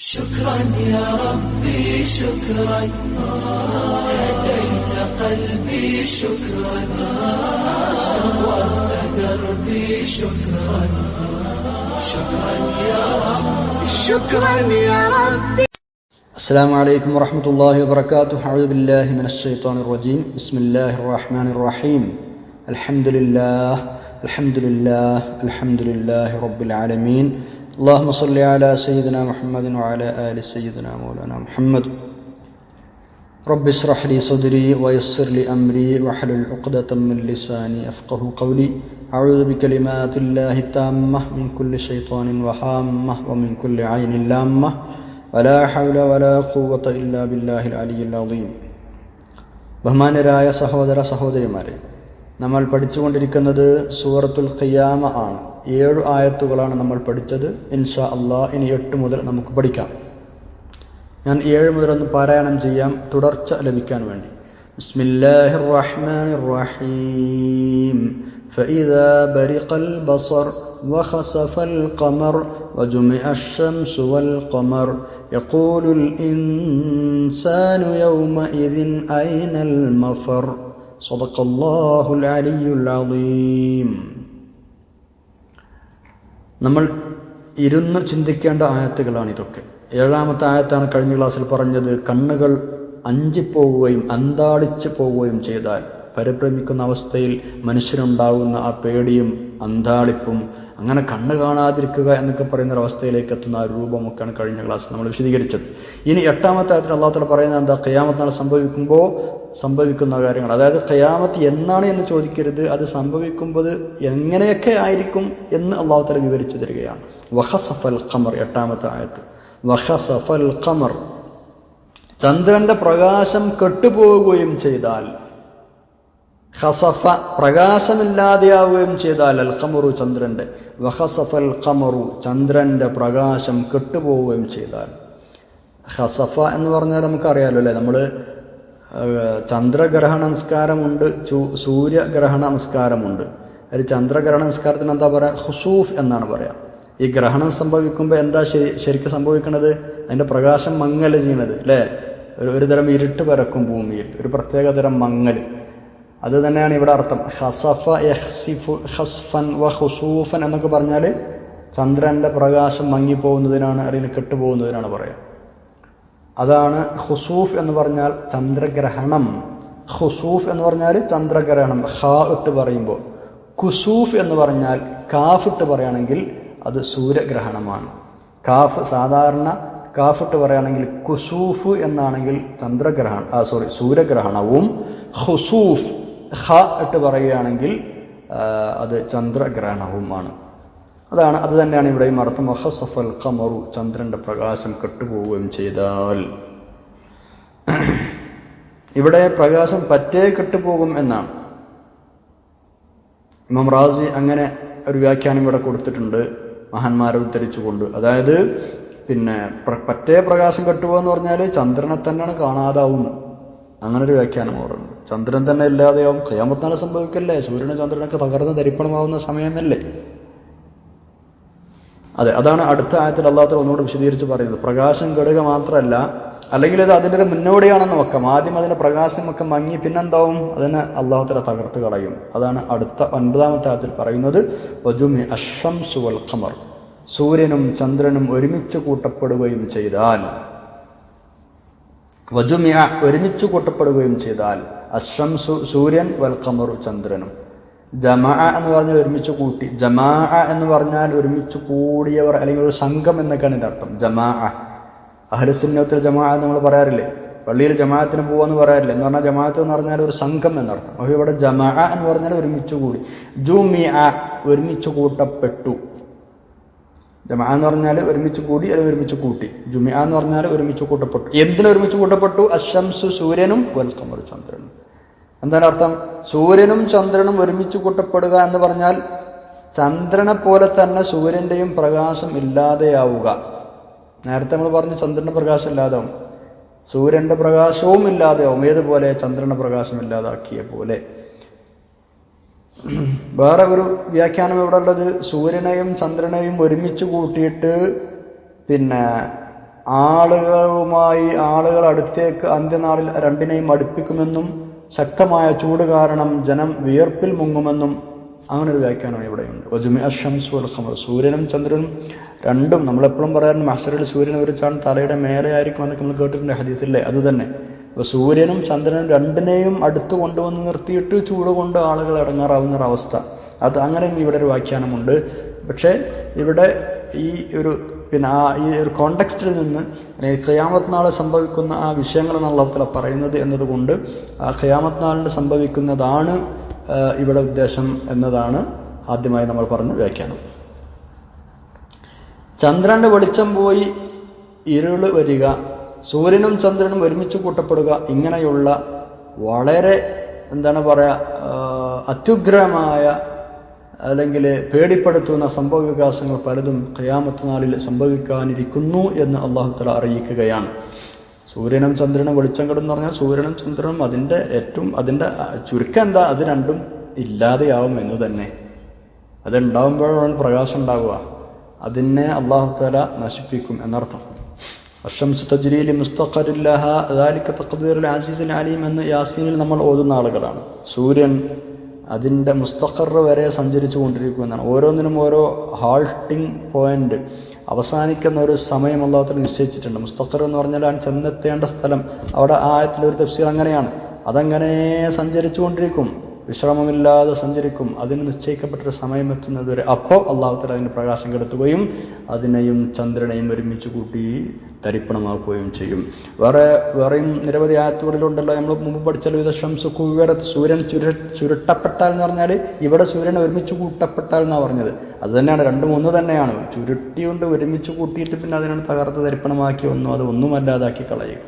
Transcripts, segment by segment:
شكرا يا ربي شكرا هديت قلبي شكرا نورت دربي شكرا شكرا يا ربي شكرا يا ربي. السلام عليكم ورحمة الله وبركاته. أعوذ بالله من الشيطان الرجيم. بسم الله الرحمن الرحيم. الحمد لله الحمد لله الحمد لله رب العالمين. اللهم صل على سيدنا محمد وعلى آل سيدنا مولانا محمد. رب اشرح لي صدري ويسر لي أمري واحلل عقدة من لساني أفقه قولي. أعوذ بكلمات الله التامة من كل شيطان وهامة ومن كل عين لامة ولا حول ولا قوة إلا بالله العلي العظيم. ബഹുമാന്യരായ സഹോദര സഹോദരിമാരെ, നമ്മൾ പഠിച്ചുകൊണ്ടിരിക്കുന്നത് സൂറത്തുൽ ഖിയാമ ആണ്. 7 ആയത്തുകളാണ് നമ്മൾ പഠിച്ചത്. ഇൻഷാ അല്ലാഹ് ഇനി 8 മുതൽ നമുക്ക് പഠിക്കാം. ഞാൻ 7 മുതൽ ഒന്ന് പാരായണം ചെയ്യാം, തുടർച്ച ലഭിക്കാൻ വേണ്ടി. ബിസ്മില്ലാഹിർ റഹ്മാനിർ റഹീം. ഫഇദാ ബരിഖൽ ബസർ വഖസഫൽ ഖമർ വജുമിഅ അശ്-ശംസു വൽ ഖമർ യഖൂലുൽ ഇൻസാനു യൗമഇദിൻ ഐനൽ മഫർ. സദഖല്ലാഹുൽ അലിയ്യുൽ അളീം. നമ്മൾ ഇരുന്ന് ചിന്തിക്കേണ്ട ആയത്തുകളാണ് ഇതൊക്കെ. 7ാമത്തെ ആയത്താണ് കഴിഞ്ഞ ക്ലാസ്സിൽ പറഞ്ഞത്. കണ്ണുകൾ അഞ്ചിപ്പോവുകയും അന്താളിച്ച് പോവുകയും ചെയ്താൽ പരിഭ്രമിക്കുന്ന അവസ്ഥയിൽ മനുഷ്യനുണ്ടാകുന്ന ആ പേടിയും അന്താളിപ്പും, അങ്ങനെ കണ്ണ് കാണാതിരിക്കുക എന്നൊക്കെ പറയുന്ന ഒരവസ്ഥയിലേക്ക് എത്തുന്ന ആ രൂപമൊക്കെയാണ് കഴിഞ്ഞ ക്ലാസ് നമ്മൾ വിശദീകരിച്ചത്. ഇനി 8ാമത്തെ ആയത്തിൽ അല്ലാഹു തആല പറയുന്നത് എന്താ? ഖിയാമത്ത് നാൾ സംഭവിക്കുമ്പോൾ സംഭവിക്കുന്ന കാര്യങ്ങൾ. അതായത് ഖിയാമത്ത് എന്നാണ് എന്ന് ചോദിക്കരുത്, അത് സംഭവിക്കുമ്പോൾ എങ്ങനെയൊക്കെ ആയിരിക്കും എന്ന് അല്ലാഹു തആല വിവരിച്ചു തരികയാണ്. വഖസഫൽ ഖമർ, 8ാമത്തെ ആയത്ത്. വഖസഫൽ ഖമർ, ചന്ദ്രന്റെ പ്രകാശം കെട്ടുപോവുകയും ചെയ്താൽ, ഖസഫ പ്രകാശമില്ലാതെയാവുകയും ചെയ്താൽ, അൽ ഖമറു ചന്ദ്രന്റെ, വഖസഫൽ ഖമറു ചന്ദ്രന്റെ പ്രകാശം കെട്ടുപോവുകയും ചെയ്താൽ. ഖസഫ എന്ന് പറഞ്ഞാൽ നമുക്കറിയാലോ അല്ലേ, നമ്മൾ ചന്ദ്രഗ്രഹണ നമസ്കാരമുണ്ട്, സൂര്യഗ്രഹണ നമസ്കാരമുണ്ട്. അതിൽ ചന്ദ്രഗ്രഹണ നമസ്കാരത്തിന് എന്താ പറയുക? ഖുസൂഫ് എന്നാണ് പറയാം. ഈ ഗ്രഹണം സംഭവിക്കുമ്പോൾ എന്താ ശരിക്കും സംഭവിക്കുന്നത്? അതിൻ്റെ പ്രകാശം മങ്ങൽ ചെയ്യണത് അല്ലേ? ഒരു തരം ഇരുട്ട് പരക്കും ഭൂമിയിൽ, ഒരു പ്രത്യേക തരം മങ്ങൽ. അത് തന്നെയാണ് ഇവിടെ അർത്ഥം. ഖസഫ യഖ്സിഫു ഖസ്ഫൻ വ ഖുസൂഫൻ എന്നൊക്കെ പറഞ്ഞാൽ ചന്ദ്രൻ്റെ പ്രകാശം മങ്ങിപ്പോകുന്നതിനാണ്, അല്ലെങ്കിൽ കെട്ടുപോകുന്നതിനാണ് പറയാം. അതാണ് ഖുസൂഫ് എന്ന് പറഞ്ഞാൽ ചന്ദ്രഗ്രഹണം. ഖുസൂഫ് എന്ന് പറഞ്ഞാൽ ചന്ദ്രഗ്രഹണം, ഖാ ഇട്ട് പറയുമ്പോൾ. കുസൂഫ് എന്ന് പറഞ്ഞാൽ കാഫ് ഇട്ട് പറയുകയാണെങ്കിൽ അത് സൂര്യഗ്രഹണമാണ്. കാഫ് സാധാരണ കാഫ് ഇട്ട് പറയുകയാണെങ്കിൽ കുസൂഫ് എന്നാണെങ്കിൽ സൂര്യഗ്രഹണവും, ഖുസൂഫ് ഖ ഇട്ട് പറയുകയാണെങ്കിൽ അത് ചന്ദ്രഗ്രഹണവുമാണ്. അത് തന്നെയാണ് ഇവിടെയും അർത്ഥം. വഖസഫൽ ഖമറു, ചന്ദ്രന്റെ പ്രകാശം കെട്ടുപോവുകയും ചെയ്താൽ. ഇവിടെ പ്രകാശം പറ്റേ കെട്ടുപോകും എന്നാണ് ഇമാം റാസി അങ്ങനെ ഒരു വ്യാഖ്യാനം ഇവിടെ കൊടുത്തിട്ടുണ്ട്, മഹാന്മാരെ ഉദ്ധരിച്ചുകൊണ്ട്. അതായത് പറ്റേ പ്രകാശം കെട്ടുപോകുമെന്ന് പറഞ്ഞാൽ ചന്ദ്രനെ തന്നെയാണ് കാണാതാവുന്നു, അങ്ങനെ ഒരു വ്യാഖ്യാനം അവിടെ ഉണ്ട്. ചന്ദ്രൻ തന്നെ ഇല്ലാതെയാവും. ഖിയാമത്ത് നാൾ സംഭവിക്കല്ലേ, സൂര്യനും ചന്ദ്രനൊക്കെ തകർന്ന് തരിപ്പണമാവുന്ന സമയമല്ലേ. അതാണ് അടുത്ത ആയത്തിൽ അല്ലാഹു തആല ഒന്നുകൂടെ വിശദീകരിച്ച് പറയുന്നത്. പ്രകാശം കെടുക മാത്രമല്ല, അല്ലെങ്കിൽ ഇത് അതിൻ്റെ ഒരു മുന്നോടിയാണെന്ന് വെക്കാം. ആദ്യം അതിൻ്റെ പ്രകാശമൊക്കെ മങ്ങി പിന്നെന്താവും? അതിനെ അല്ലാഹു തആല തകർത്ത് കളയും. അതാണ് അടുത്ത 9ാമത്തെ ആയത്തിൽ പറയുന്നത്. വജുമിഅ അശ്-ശംസു വൽ ഖമർ, സൂര്യനും ചന്ദ്രനും ഒരുമിച്ച് കൂട്ടപ്പെടുകയും ചെയ്താൽ. വജുമിഅ ഒരുമിച്ച് കൂട്ടപ്പെടുകയും ചെയ്താൽ, അശ്-ശംസു സൂര്യൻ, വൽ ഖമറു ചന്ദ്രനും. ജമാഅ എന്ന് പറഞ്ഞാൽ ഒരുമിച്ച് കൂട്ടി, ജമാഅ എന്ന് പറഞ്ഞാൽ ഒരുമിച്ച് കൂടിയവർ, അല്ലെങ്കിൽ ഒരു സംഘം എന്നൊക്കെയാണ് ഇതിൻ്റെ അർത്ഥം. ജമാഅ, അഹ്ലുസുന്നത്തിൽ ജമാഅ നമ്മൾ പറയാറില്ലേ, പള്ളിയിൽ ജമാഅത്തിന് പോവാന്ന് പറയാറില്ലേ, എന്ന് പറഞ്ഞാൽ ജമാഅത്ത് എന്ന് പറഞ്ഞാൽ ഒരു സംഘം എന്നർത്ഥം. പക്ഷേ ഇവിടെ ജമാഅ എന്ന് പറഞ്ഞാൽ ഒരുമിച്ച് കൂടി. ജുമിഅ ഒരുമിച്ച് കൂട്ടപ്പെട്ടു. ജമാഅ എന്ന് പറഞ്ഞാൽ ഒരുമിച്ച് കൂടി, അല്ലെങ്കിൽ ഒരുമിച്ച് കൂട്ടി. ജുമിഅ എന്ന് പറഞ്ഞാൽ ഒരുമിച്ച് കൂട്ടപ്പെട്ടു. എന്തിനൊരുമിച്ച് കൂട്ടപ്പെട്ടു? അശംസു സൂര്യനും, വൽ ഖമറു ചന്ദ്രനും. എന്താണ് അർത്ഥം? സൂര്യനും ചന്ദ്രനും ഒരുമിച്ച് കൂട്ടപ്പെടുക എന്ന് പറഞ്ഞാൽ ചന്ദ്രനെ പോലെ തന്നെ സൂര്യൻ്റെയും പ്രകാശം ഇല്ലാതെയാവുക. നേരത്തെ നമ്മൾ പറഞ്ഞു ചന്ദ്രൻ്റെ പ്രകാശം ഇല്ലാതാവും, സൂര്യൻ്റെ പ്രകാശവും ഇല്ലാതെയാവും. ഏതുപോലെ? ചന്ദ്രൻ്റെ പ്രകാശം ഇല്ലാതാക്കിയ പോലെ. വേറെ ഒരു വ്യാഖ്യാനം ഇവിടെ ഉള്ളത്, സൂര്യനെയും ചന്ദ്രനെയും ഒരുമിച്ച് കൂട്ടിയിട്ട് ആളുകൾ അടുത്തേക്ക് അന്ത്യനാളിൽ രണ്ടിനെയും അടുപ്പിക്കുമെന്നും ശക്തമായ ചൂട് കാരണം ജനം വിയർപ്പിൽ മുങ്ങുമെന്നും അങ്ങനെ ഒരു വ്യാഖ്യാനം ഇവിടെയുണ്ട്. സൂര്യനും ചന്ദ്രനും രണ്ടും നമ്മളെപ്പോഴും പറയാറുണ്ട് മഹ്ശറിൽ സൂര്യനെ കുറിച്ചാണ് തലയുടെ മേലെ ആയിരിക്കും എന്നൊക്കെ നമ്മൾ കേട്ടിട്ടുണ്ട് ഹദീസില്ലേ. അത് തന്നെ. അപ്പോൾ സൂര്യനും ചന്ദ്രനും രണ്ടിനെയും അടുത്ത് കൊണ്ടുവന്ന് നിർത്തിയിട്ട് ചൂട് കൊണ്ട് ആളുകൾ ഇടങ്ങാറാവുന്നൊരവസ്ഥ, അത് അങ്ങനെയും ഇവിടെ ഒരു വ്യാഖ്യാനമുണ്ട്. പക്ഷേ ഇവിടെ ഈ ഒരു ഈ ഒരു കോണ്ടെക്സ്റ്റിൽ നിന്ന് ഖിയാമത്ത് നാൾ സംഭവിക്കുന്ന ആ വിഷയങ്ങളാണ് അല്ലാഹു തആല പറയുന്നത് എന്നതുകൊണ്ട് ആ ഖിയാമത്ത് നാളിൽ സംഭവിക്കുന്നതാണ് ഇവിടെ ഉദ്ദേശം എന്നതാണ് ആദ്യമായി നമ്മൾ പറഞ്ഞ വ്യാഖ്യാനം. ചന്ദ്രന്റെ വെളിച്ചം പോയി ഇരുള് വരിക, സൂര്യനും ചന്ദ്രനും ഒരുമിച്ച് കൂട്ടപ്പെടുക, ഇങ്ങനെയുള്ള വളരെ അത്യുഗ്രമായ അല്ലെങ്കിൽ പേടിപ്പെടുത്തുന്ന സംഭവ വികാസങ്ങൾ പലതും ഖിയാമത്ത് നാളിൽ സംഭവിക്കാനിരിക്കുന്നു എന്ന് അല്ലാഹു തആല അറിയിക്കുകയാണ്. സൂര്യനും ചന്ദ്രനും വെളിച്ചം കെടുന്ന് പറഞ്ഞാൽ സൂര്യനും ചന്ദ്രനും അതിൻ്റെ ചുരുക്കം എന്താ, അത് രണ്ടും ഇല്ലാതെയാവും എന്ന് തന്നെ. അതുണ്ടാവുമ്പോഴാണ് പ്രകാശം ഉണ്ടാവുക. അതിനെ അല്ലാഹു തആല നശിപ്പിക്കും എന്നർത്ഥം. അശ്ശംസു തജ്രീ ലിമുസ്തഖറിൻ ലഹാ ദാലിക തഖ്ദീറുൽ അസീസുൽ അലീം എന്ന് യാസീനിൽ നമ്മൾ ഓതുന്ന ആളുകളാണ്. സൂര്യൻ അതിൻ്റെ മുസ്തഖർ വരെ സഞ്ചരിച്ചു കൊണ്ടിരിക്കുമെന്നാണ്. ഓരോന്നിനും ഓരോ ഹാൾട്ടിങ് പോയിന്റ്, അവസാനിക്കുന്ന ഒരു സമയം അല്ലാഹു തആല നിശ്ചയിച്ചിട്ടുണ്ട്. മുസ്തഖർ എന്ന് പറഞ്ഞാൽ ചെന്നെത്തേണ്ട സ്ഥലം. അവിടെ ആയത്തിലൊരു തഫ്സീർ അങ്ങനെയാണ്. അതങ്ങനെ സഞ്ചരിച്ചു കൊണ്ടിരിക്കും, വിശ്രമമില്ലാതെ സഞ്ചരിക്കും. അതിന് നിശ്ചയിക്കപ്പെട്ടൊരു സമയം എത്തുന്നത് വരെ. അപ്പോൾ അല്ലാഹു തആല അതിൻ്റെ പ്രകാശം കെടുത്തുകയും അതിനെയും ചന്ദ്രനെയും ഒരുമിച്ച് കൂട്ടി തരിപ്പണമാക്കുകയും ചെയ്യും. വേറെയും നിരവധി ആയത്തുകളിലുണ്ടല്ലോ. നമ്മൾ മുമ്പ് പഠിച്ചാൽ ശംസു കുവ്വറത്ത്, സൂര്യൻ ചുരുട്ടപ്പെട്ടാൽ എന്ന് പറഞ്ഞാൽ ഇവിടെ സൂര്യൻ ഒരുമിച്ച് കൂട്ടപ്പെട്ടാൽ എന്നാണ് പറഞ്ഞത്. അത് തന്നെയാണ്, രണ്ടും ഒന്ന് തന്നെയാണ്. ചുരുട്ടിയുണ്ട് ഒരുമിച്ച് കൂട്ടിയിട്ട് പിന്നെ അതിനാണ് തകർത്ത് തരിപ്പണമാക്കി അത് ഒന്നുമല്ലാതാക്കി കളയുക.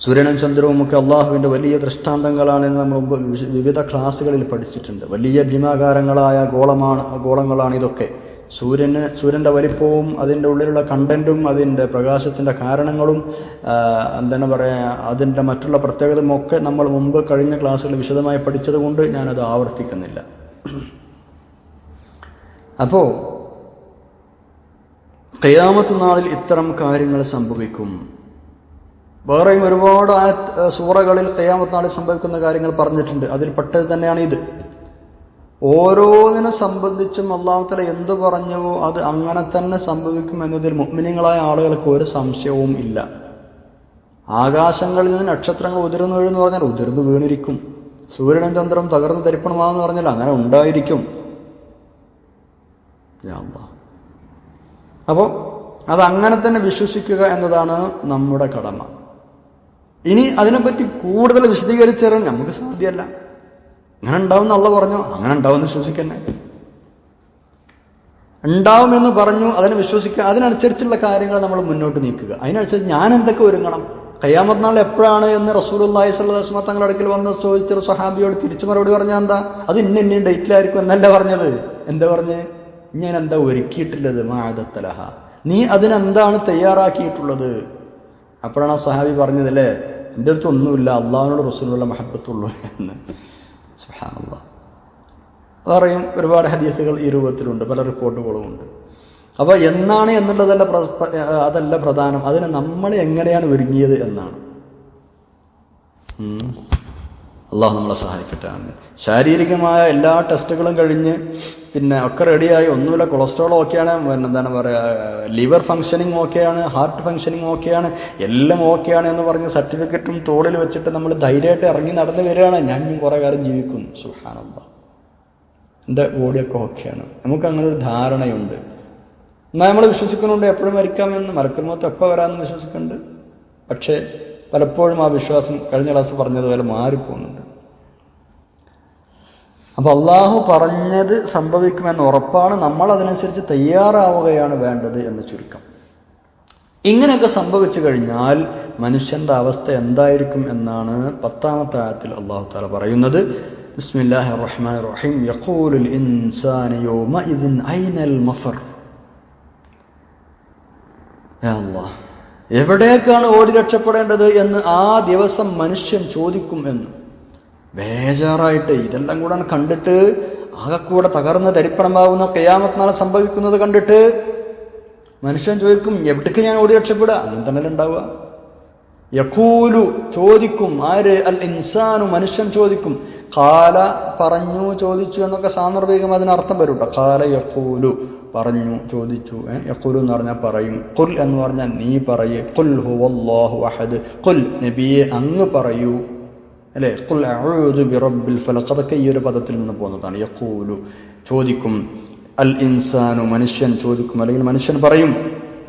സൂര്യനും ചന്ദ്രവും ഒക്കെ അള്ളാഹുവിൻ്റെ വലിയ ദൃഷ്ടാന്തങ്ങളാണെന്ന് നമ്മൾ മുമ്പ് വിവിധ ക്ലാസ്സുകളിൽ പഠിച്ചിട്ടുണ്ട്. വലിയ ഭീമാകാരങ്ങളായ ഗോളങ്ങളാണ് ഇതൊക്കെ. സൂര്യൻ്റെ വലിപ്പവും അതിൻ്റെ ഉള്ളിലുള്ള കണ്ടൻറ്റും അതിൻ്റെ പ്രകാശത്തിൻ്റെ കാരണങ്ങളും അതിൻ്റെ മറ്റുള്ള പ്രത്യേകതയും ഒക്കെ നമ്മൾ മുമ്പ് കഴിഞ്ഞ ക്ലാസ്സുകളിൽ വിശദമായി പഠിച്ചത് കൊണ്ട് ഞാനത് ആവർത്തിക്കുന്നില്ല. അപ്പോൾ ഖിയാമത്ത് നാളിൽ ഇത്തരം കാര്യങ്ങൾ സംഭവിക്കും. വേറെയും ഒരുപാട് സൂറകളിൽ ഖിയാമത്ത് നാളിൽ സംഭവിക്കുന്ന കാര്യങ്ങൾ പറഞ്ഞിട്ടുണ്ട്. അതിൽ പെട്ടത് തന്നെയാണ് ഇത്. ഓരോന്നിനെ സംബന്ധിച്ചും അല്ലാഹു തആല എന്തു പറഞ്ഞുവോ അത് അങ്ങനെ തന്നെ സംഭവിക്കും എന്നതിൽ മുഅ്മിനീങ്ങളായ ആളുകൾക്ക് ഒരു സംശയവും ഇല്ല. ആകാശങ്ങളിൽ നിന്ന് നക്ഷത്രങ്ങൾ ഉതിർന്നു വീഴുന്നു പറഞ്ഞാൽ ഉതിർന്നു വീണിരിക്കും. സൂര്യനും ചന്ദ്രനും തകർന്ന് തരിപ്പണമാണെന്ന് പറഞ്ഞാൽ അങ്ങനെ ഉണ്ടായിരിക്കും. അപ്പോൾ അതങ്ങനെ തന്നെ വിശ്വസിക്കുക എന്നതാണ് നമ്മുടെ കടമ. ഇനി അതിനെപ്പറ്റി കൂടുതൽ വിശദീകരിച്ചു തരാൻ നമുക്ക് സാധ്യമല്ല. അങ്ങനെ ഉണ്ടാവുമെന്ന് അള്ളാഹു പറഞ്ഞു, അങ്ങനെ ഉണ്ടാവുമെന്ന് വിശ്വസിക്കന്നെ. ഉണ്ടാവുമെന്ന് പറഞ്ഞു, അതിനെ വിശ്വസിക്കുക, അതിനനുസരിച്ചുള്ള കാര്യങ്ങൾ നമ്മൾ മുന്നോട്ട് നീക്കുക. അതിനനുസരിച്ച് ഞാൻ എന്തൊക്കെ ഒരുങ്ങണം, ഖിയാമത്ത് നാൾ എപ്പോഴാണ് എന്ന് റസൂലുള്ളാഹി സ്വല്ലല്ലാഹു അലൈഹി വസല്ലം തങ്ങളുടെ അടുക്കൽ വന്ന് ചോദിച്ചൊരു സ്വഹാബിയോട് തിരിച്ചു മറുപടി പറഞ്ഞാൽ എന്താ, അത് ഇന്ന ഡേറ്റിലായിരിക്കും എന്നല്ല പറഞ്ഞത്. എന്താ പറഞ്ഞ്, ഞാൻ എന്താ ഒരുക്കിയിട്ടുള്ളത്, മാഅദത്തലഹ, നീ അതിനെന്താണ് തയ്യാറാക്കിയിട്ടുള്ളത്. അപ്പോഴാണ് ആ സ്വഹാബി പറഞ്ഞതല്ലേ, എൻ്റെ അടുത്ത് ഒന്നുമില്ല, അള്ളാഹുവിനോട് റസൂലുള്ള മഹബത്തുള്ളൂ എന്ന്. സുബ്ഹാനല്ലാഹ്. വേറെയും ഒരുപാട് ഹദീസുകൾ ഈ രൂപത്തിലുണ്ട്, പല റിപ്പോർട്ടുകളുമുണ്ട്. അപ്പോൾ എന്നാണ് അതല്ല പ്രധാനം, അതിന് നമ്മൾ എങ്ങനെയാണ് ഒരുങ്ങിയത് എന്നാണ്. അള്ളാഹു നമ്മളെ സഹായിക്കട്ടെ. ശാരീരികമായ എല്ലാ ടെസ്റ്റുകളും കഴിഞ്ഞ് പിന്നെ ഒക്കെ റെഡിയായി, ഒന്നുമില്ല, കൊളസ്ട്രോൾ ഓക്കെയാണ്, എന്താണ് പറയുക, ലിവർ ഫങ്ഷനിങ് ഓക്കെയാണ്, ഹാർട്ട് ഫങ്ഷനിങ് ഓക്കെയാണ്, എല്ലാം ഓക്കെയാണ് എന്ന് പറഞ്ഞ് സർട്ടിഫിക്കറ്റും തോളിൽ വെച്ചിട്ട് നമ്മൾ ധൈര്യമായിട്ട് ഇറങ്ങി നടന്നു വരികയാണ്. ഞാൻ കുറേ കാലം ജീവിക്കും, സുബ്ഹാനല്ലാഹ്, എൻ്റെ ബോഡിയൊക്കെ ഓക്കെയാണ്. നമുക്കങ്ങനെ ഒരു ധാരണയുണ്ട്. എന്നാൽ നമ്മൾ വിശ്വസിക്കുന്നുണ്ട് എപ്പോഴും മരിക്കാമെന്ന്, മലക്കുൽ മൗത്ത് എപ്പോൾ വരാമെന്ന് വിശ്വസിക്കുന്നുണ്ട്. പക്ഷേ പലപ്പോഴും ആ വിശ്വാസം കഴിഞ്ഞ ക്ലാസ് പറഞ്ഞതുപോലെ മാറിപ്പോകുന്നുണ്ട്. അപ്പോൾ അള്ളാഹു പറഞ്ഞത് സംഭവിക്കുമെന്ന് ഉറപ്പാണ്, നമ്മൾ അതിനനുസരിച്ച് തയ്യാറാവുകയാണ് വേണ്ടത് എന്ന് ചുരുക്കം. ഇങ്ങനെയൊക്കെ സംഭവിച്ചു കഴിഞ്ഞാൽ മനുഷ്യൻ്റെ അവസ്ഥ എന്തായിരിക്കും എന്നാണ് 10-ാമത്തെ ആയത്തിൽ അള്ളാഹു തആല പറയുന്നത്. ബിസ്മില്ലാഹിർ റഹ്മാനിർ റഹീം. യഖൂലുൽ ഇൻസാനു യൗമഇദിൻ ഐനൽ മഫർ. യാ അല്ലാഹ്, എവിടേക്കാണ് ഓടി രക്ഷപ്പെടേണ്ടത് എന്ന് ആ ദിവസം മനുഷ്യൻ ചോദിക്കും എന്ന്. ബേജാറായിട്ട് ഇതെല്ലാം കൂടെ കണ്ടിട്ട്, ആകെക്കൂടെ തകർന്ന് തരിപ്പണമാവുന്ന ഖിയാമത്ത് നാൾ സംഭവിക്കുന്നത് കണ്ടിട്ട് മനുഷ്യൻ ചോദിക്കും എവിടേക്ക് ഞാൻ ഓടി രക്ഷപ്പെടുക? അങ്ങനെ തന്നെ ഉണ്ടാവുക. യഖൂലു ചോദിക്കും, ആര്? അൽ ഇൻസാനു മനുഷ്യൻ ചോദിക്കും. ഖാല പറഞ്ഞു, ചോദിച്ചു എന്നൊക്കെ സാന്ദർഭികം അതിനർത്ഥം വരും കേട്ടോ. ഖാല യഖൂലു പറഞ്ഞു, ചോദിച്ചു. യഖൂലു എന്ന് പറഞ്ഞാൽ പറയും. ഖുൽ എന്ന് പറഞ്ഞാൽ നീ പറയേ. ഖുൽ ഹുവല്ലാഹു അഹദ്. ഖുൽ നബിയെ അങ്ങ് പറയൂ, അല്ലേ? ഖുൽ അഊദു ബിറബ്ബിൽ ഫലഖ്. അതൊക്കെ ഈ ഒരു പദത്തിൽ നിന്ന് പോകുന്നതാണ്. യഖൂലു ചോദിക്കും. അൽ ഇൻസാനു മനുഷ്യൻ ചോദിക്കും, അല്ലെങ്കിൽ മനുഷ്യൻ പറയും.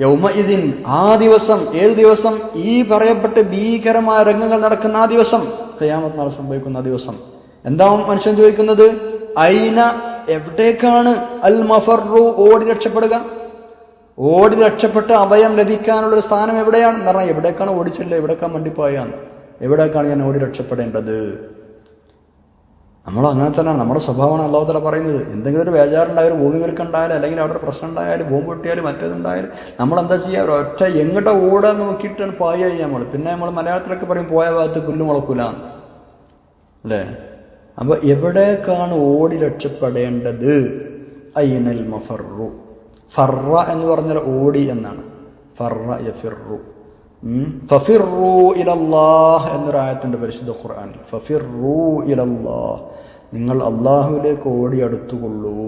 യൗമഇദിൻ ആ ദിവസം. ഏത് ദിവസം? ഈ പറയപ്പെട്ട ഭീകരമായ രംഗങ്ങൾ നടക്കുന്ന ആ ദിവസം, ഖിയാമത്ത് നാൾ സംഭവിക്കുന്ന ആ ദിവസം. എന്താ മനുഷ്യൻ ചോദിക്കുന്നത്? ഐന എവിടേക്കാണ്? അൽ മഫറു ഓടി രക്ഷപ്പെടുക. ഓടി രക്ഷപ്പെട്ട് അഭയം ലഭിക്കാനുള്ളൊരു സ്ഥാനം എവിടെയാണ് എന്ന് പറഞ്ഞാൽ എവിടേക്കാണ് ഓടിച്ചില്ല, എവിടേക്കാണ് വണ്ടിപ്പോയാന്ന്, എവിടേക്കാണ് ഞാൻ ഓടി രക്ഷപ്പെടേണ്ടത്? നമ്മൾ അങ്ങനെ തന്നെയാണ്, നമ്മുടെ സ്വഭാവമാണ് അല്ലാഹു തആല പറയുന്നത്. എന്തെങ്കിലും ഒരു ബേജാറുണ്ടായാലും, ഭൂമി വിൽക്കുണ്ടായാലും, അല്ലെങ്കിൽ അവിടെ ഒരു പ്രശ്നം ഉണ്ടായാലും, ബോംബ് പൊട്ടിയാലും മറ്റേതുണ്ടായാലും നമ്മളെന്താ ചെയ്യുക? ഒറ്റ എങ്ങോട്ടാ ഓടാൻ നോക്കിയിട്ടാണ് പായ നമ്മൾ. പിന്നെ നമ്മൾ മലയാളത്തിലൊക്കെ പറയും പോയ ഭാഗത്ത് പുല്ല് മുളക്കൂല, അല്ലേ? അപ്പൊ എവിടേക്കാണ് ഓടി രക്ഷപ്പെടേണ്ടത്? ഐനൽ മഫറു. ഫറ എന്ന് പറഞ്ഞാൽ ഓടി എന്നാണ്. ഫറ യഫിറു. ഫഫിറു ഇലല്ലാഹ് എന്നൊരായത്തുണ്ട് പരിശുദ്ധ ഖുർആനിൽ. ഫഫിറു ഇലല്ലാഹ്, നിങ്ങൾ അള്ളാഹുവിലേക്ക് ഓടി അടുത്തുകൊള്ളൂ,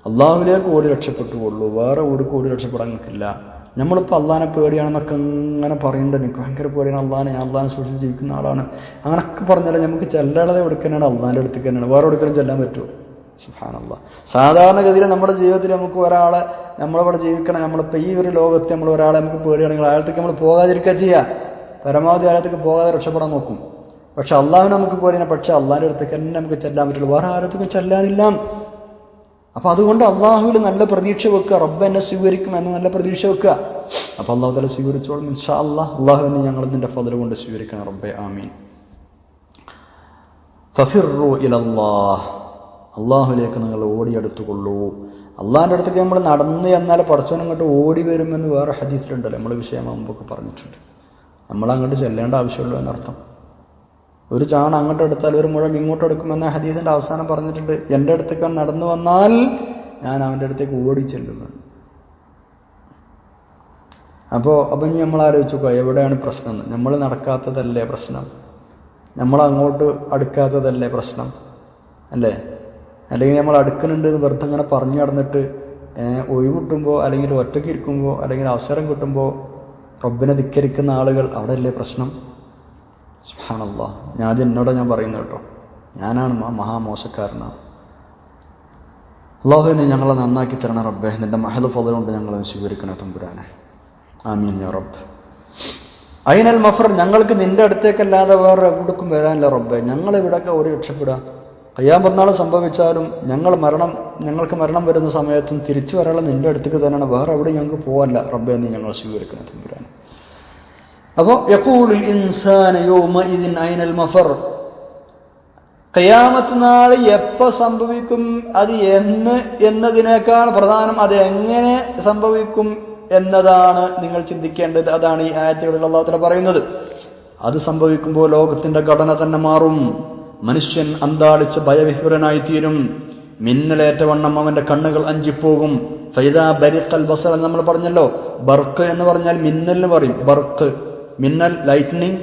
അള്ളാഹുവിലേക്ക് ഓടി രക്ഷപ്പെട്ടുകൊള്ളൂ. വേറെ ഓടി രക്ഷപ്പെടാൻ നിൽക്കില്ല. നമ്മളിപ്പോൾ അള്ളാഹിനെ പേടിയാണെന്നൊക്കെ ഇങ്ങനെ പറയുന്നുണ്ട്. എനിക്ക് ഭയങ്കര പേടിയാണ് അള്ളാഹിനെ, ഞാൻ അള്ളാഹിനെ സൂക്ഷിച്ച് ജീവിക്കുന്ന ആളാണ്, അങ്ങനൊക്കെ പറഞ്ഞാൽ നമുക്ക് ചെല്ലാതെ എടുക്കാനാണ്, അള്ളാഹിൻ്റെ അടുത്തേക്ക് തന്നെയാണ്. വേറെ എടുക്കാനും ചെല്ലാൻ പറ്റുമോ? സുബ്ഹാനല്ലാഹ്. സാധാരണഗതിയിൽ നമ്മുടെ ജീവിതത്തിൽ നമുക്ക് ഒരാളെ, നമ്മളിവിടെ ജീവിക്കണം, നമ്മളിപ്പോൾ ഈ ഒരു ലോകത്ത് നമ്മൾ ഒരാളെ നമുക്ക് പേടിയാണെങ്കിൽ അയാളത്തേക്ക് നമ്മൾ പോകാതിരിക്കുക ചെയ്യുക. പരമാവധി അയാളത്തേക്ക് പോകാതെ രക്ഷപ്പെടാൻ നോക്കും. പക്ഷെ അള്ളാഹിനെ നമുക്ക് പേടിയാണ്, പക്ഷെ അള്ളാഹിൻ്റെ അടുത്തേക്ക് തന്നെ നമുക്ക് ചെല്ലാൻ പറ്റുള്ളൂ, വേറെ ആരത്തേക്കും ചെല്ലാനില്ല. അപ്പം അതുകൊണ്ട് അള്ളാഹുവിൽ നല്ല പ്രതീക്ഷ വെക്കുക. റബ്ബ് എന്നെ സ്വീകരിക്കും എന്ന് നല്ല പ്രതീക്ഷ വെക്കുക. അപ്പം അള്ളാഹു തആല സ്വീകരിച്ചോളും ഇൻഷാ അല്ലാഹ്. അള്ളാഹു എന്നെ ഞങ്ങൾ നിന്റെ ഫദ്ൽ കൊണ്ട് സ്വീകരിക്കണം റബ്ബേ, ആമീൻ. ഫഫിറു ഇലല്ലാഹ്, അള്ളാഹുലേക്ക് നിങ്ങൾ ഓടിയെടുത്തുകൊള്ളൂ. അള്ളാഹിൻ്റെ അടുത്തേക്ക് നമ്മൾ നടന്ന് എന്നാൽ പടച്ചോൻ അങ്ങോട്ട് ഓടി വരുമെന്ന് വേറെ ഹദീസിലുണ്ടല്ലോ, നമ്മൾ വിഷയം മുമ്പൊക്കെ പറഞ്ഞിട്ടുണ്ട്. നമ്മളങ്ങോട്ട് ചെല്ലേണ്ട ആവശ്യമുള്ളൂ എന്നർത്ഥം. ഒരു ചാണ അങ്ങോട്ട് എടുത്താൽ ഒരു മുഴം ഇങ്ങോട്ട് എടുക്കുമെന്ന ഹദീസിൻ്റെ അവസാനം പറഞ്ഞിട്ടുണ്ട്. എൻ്റെ അടുത്തേക്ക് നടന്നു വന്നാൽ ഞാൻ അവൻ്റെ അടുത്തേക്ക് ഓടി ചെല്ലുമെന്ന്. അപ്പോൾ ഇനി നമ്മൾ ആലോചിച്ചു എവിടെയാണ് പ്രശ്നം എന്ന്. നമ്മൾ നടക്കാത്തതല്ലേ പ്രശ്നം? നമ്മൾ അങ്ങോട്ട് അടുക്കാത്തതല്ലേ പ്രശ്നം? അല്ലേ? അല്ലെങ്കിൽ നമ്മൾ അടുക്കുന്നുണ്ട് എന്ന് വെറുതെ ഇങ്ങനെ പറഞ്ഞു നടന്നിട്ട് ഒഴിവ് കിട്ടുമ്പോൾ, അല്ലെങ്കിൽ ഒറ്റയ്ക്ക് ഇരിക്കുമ്പോൾ, അല്ലെങ്കിൽ അവസരം കിട്ടുമ്പോൾ റബ്ബിനെ ധിക്കരിക്കുന്ന ആളുകൾ, അവിടെയല്ലേ പ്രശ്നം? സുബ്ഹാനല്ലാഹ്. ഞാൻ എന്നോട് പറയുന്നത് കേട്ടോ, ഞാനാണ് മഹാമോശക്കാരനാണ്. അല്ലാഹു നീ ഞങ്ങളെ നന്നാക്കി തരണം റബ്ബേ, നിന്റെ മഹദ് ഫദ്ൽ കൊണ്ട് ഞങ്ങളെ സ്വീകരിക്കണം തമ്പുരാനെ, ആമീൻ യാ റബ്ബ്. ഐനൽ മഫർ, ഞങ്ങൾക്ക് നിന്റെ അടുത്തേക്കല്ലാതെ വേറെ എവിടേക്കും വരാനില്ല റബ്ബേ. ഞങ്ങളെവിടെയൊക്കെ ഓടി രക്ഷപ്പെടുക? ഖിയാമത്ത് നാൾ സംഭവിച്ചാലും ഞങ്ങൾക്ക് മരണം വരുന്ന സമയത്തും തിരിച്ചു വരാനുള്ള നിന്റെ അടുത്തേക്ക് തന്നെയാണ്, വേറെ എവിടെ ഞങ്ങൾക്ക് പോകാനില്ല റബ്ബേ, നീ ഞങ്ങളെ സ്വീകരിക്കണം തമ്പുരാനെ. അപ്പോൾ യഖൂലുൽ ഇൻസാനു യൗമഇദിൻ ഐനൽ മഫർ, ഖിയാമത്ത് നാൾ എപ്പോൾ സംഭവിക്കും, അത് എന്നതിനേക്കാൾ പ്രധാനം അത് എങ്ങനെ സംഭവിക്കും എന്നതാണ് നിങ്ങൾ ചിന്തിക്കേണ്ടത്. അതാണ് ഈ ആയത്തുകളിൽ അല്ലാഹു തആല പറയുന്നത്. അത് സംഭവിക്കുമ്പോൾ ലോകത്തിന്റെ ഘടന തന്നെ മാറും. മനുഷ്യൻ അന്താളിച്ച് ഭയവിഹ്വലനായിത്തീരും. മിന്നലേറ്റവണ്ണം അവന്റെ കണ്ണുകൾ അഞ്ചിപ്പോകും. ഫൈദാ ബരിഖൽ ബസർ എന്ന് നമ്മൾ പറഞ്ഞല്ലോ. ബർക്ക് എന്ന് പറഞ്ഞാൽ മിന്നലിന് പറയും. ബർക്ക്, മിന്നൽ, ലൈറ്റ്നിങ്,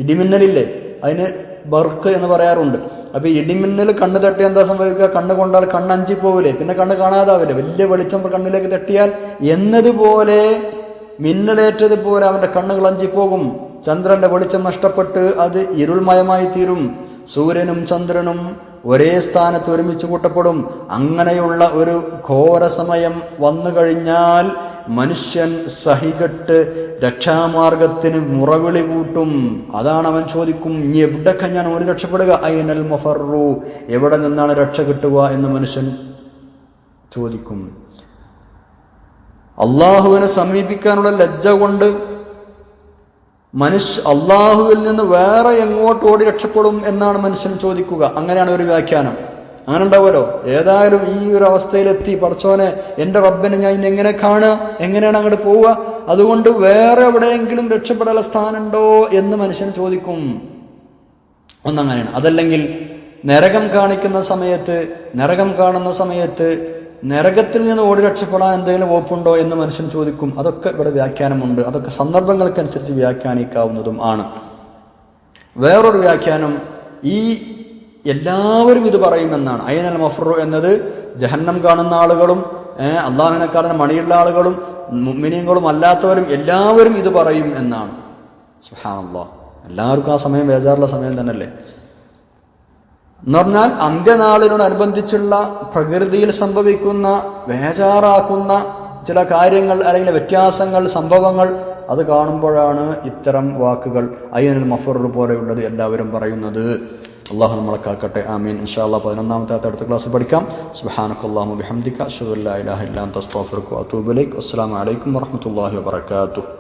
ഇടിമിന്നലില്ലേ, അതിന് ബർക്ക് എന്ന് പറയാറുണ്ട്. അപ്പോൾ ഇടിമിന്നൽ കണ്ണ് തട്ടി എന്താ സംഭവിക്കുക? കണ്ണ് കൊണ്ടാൽ കണ്ണ് അഞ്ചിപ്പോവില്ലേ, പിന്നെ കണ്ണ് കാണാതാവില്ലേ, വലിയ വെളിച്ചം കണ്ണിലേക്ക് തട്ടിയാൽ എന്നതുപോലെ മിന്നലേറ്റതുപോലെ അവന്റെ കണ്ണുകൾ അഞ്ചിപ്പോകും. ചന്ദ്രന്റെ വെളിച്ചം നഷ്ടപ്പെട്ട് അത് ഇരുൾമയമായി തീരും. സൂര്യനും ചന്ദ്രനും ഒരേ സ്ഥാനത്ത് ഒരുമിച്ച് കൂട്ടപ്പെടും. അങ്ങനെയുള്ള ഒരു ഘോര സമയം വന്നു കഴിഞ്ഞാൽ മനുഷ്യൻ സഹികെട്ട് രക്ഷാമാർഗത്തിന് മുറവിളി കൂട്ടും. അതാണ് അവൻ ചോദിക്കും, ഇനി എവിടൊക്കെ ഞാൻ ഓടി രക്ഷപ്പെടുക? ഐനൽ മഫറു, എവിടെ നിന്നാണ് രക്ഷ കിട്ടുക എന്ന് മനുഷ്യൻ ചോദിക്കും. അള്ളാഹുവിനെ സമീപിക്കാനുള്ള ലജ്ജ കൊണ്ട് അള്ളാഹുവിൽ നിന്ന് വേറെ എങ്ങോട്ട് ഓടി രക്ഷപ്പെടും എന്നാണ് മനുഷ്യൻ ചോദിക്കുക. അങ്ങനെയാണ് ഒരു വ്യാഖ്യാനം. അങ്ങനെ ഉണ്ടാവുമല്ലോ. ഏതായാലും ഈ ഒരു അവസ്ഥയിലെത്തി, പടച്ചോനെ എൻ്റെ റബ്ബിനെ ഞാൻ ഇനി എങ്ങനെ കാണുക, എങ്ങനെയാണ് അങ്ങോട്ട് പോവുക, അതുകൊണ്ട് വേറെ എവിടെയെങ്കിലും രക്ഷപ്പെടാനുള്ള സ്ഥാനമുണ്ടോ എന്ന് മനുഷ്യൻ ചോദിക്കും. ഒന്നങ്ങനെയാണ്. അതല്ലെങ്കിൽ നരകം കാണുന്ന സമയത്ത് നരകത്തിൽ നിന്ന് ഓടി രക്ഷപ്പെടാൻ എന്തെങ്കിലും വകുപ്പുണ്ടോ എന്ന് മനുഷ്യൻ ചോദിക്കും. അതൊക്കെ ഇവിടെ വ്യാഖ്യാനമുണ്ട്. അതൊക്കെ സന്ദർഭങ്ങൾക്കനുസരിച്ച് വ്യാഖ്യാനിക്കാവുന്നതും ആണ്. വേറൊരു വ്യാഖ്യാനം, ഈ എല്ലാവരും ഇത് പറയുമെന്നാണ്. അയ്നൽ മഫ്റു എന്നത് ജഹന്നം കാണുന്ന ആളുകളും അള്ളാഹുവിനെ കാണുന്ന മണിയുള്ള ആളുകളും മുഅ്മിനീങ്ങളും അല്ലാത്തവരും എല്ലാവരും ഇത് പറയും എന്നാണ്. സുബ്ഹാനല്ലാഹ്, എല്ലാവർക്കും ആ സമയം ബേജാറുള്ള സമയം തന്നെയല്ലേ. എന്ന് പറഞ്ഞാൽ അന്ത്യനാളിനോടനുബന്ധിച്ചുള്ള പ്രകൃതിയിൽ സംഭവിക്കുന്ന ബേജാറാക്കുന്ന ചില കാര്യങ്ങൾ അല്ലെങ്കിൽ വ്യത്യാസങ്ങൾ, സംഭവങ്ങൾ, അത് കാണുമ്പോഴാണ് ഇത്തരം വാക്കുകൾ അയ്യനുൽ മഫ്റൂർ പോലെയുള്ളത് എല്ലാവരും പറയുന്നത്. അള്ളാഹു നമ്മളെ കാക്കട്ടെ. ആമീൻ. ഇൻഷാ അല്ലാഹ് 11-ാമത്തെ അടുത്ത ക്ലാസ് പഠിക്കാം. സുബ്ഹാനക്കല്ലാഹുമ്മ ബിഹംദിക അശ്ഹദു അല്ലാ ഇലാഹ ഇല്ലാ അൻത അസ്തഗ്ഫിറുക വഅതൂബു ഇലൈക്. അസ്സലാമു അലൈക്കും വറഹ്മത്തുള്ളാഹി വബറകാതുഹു.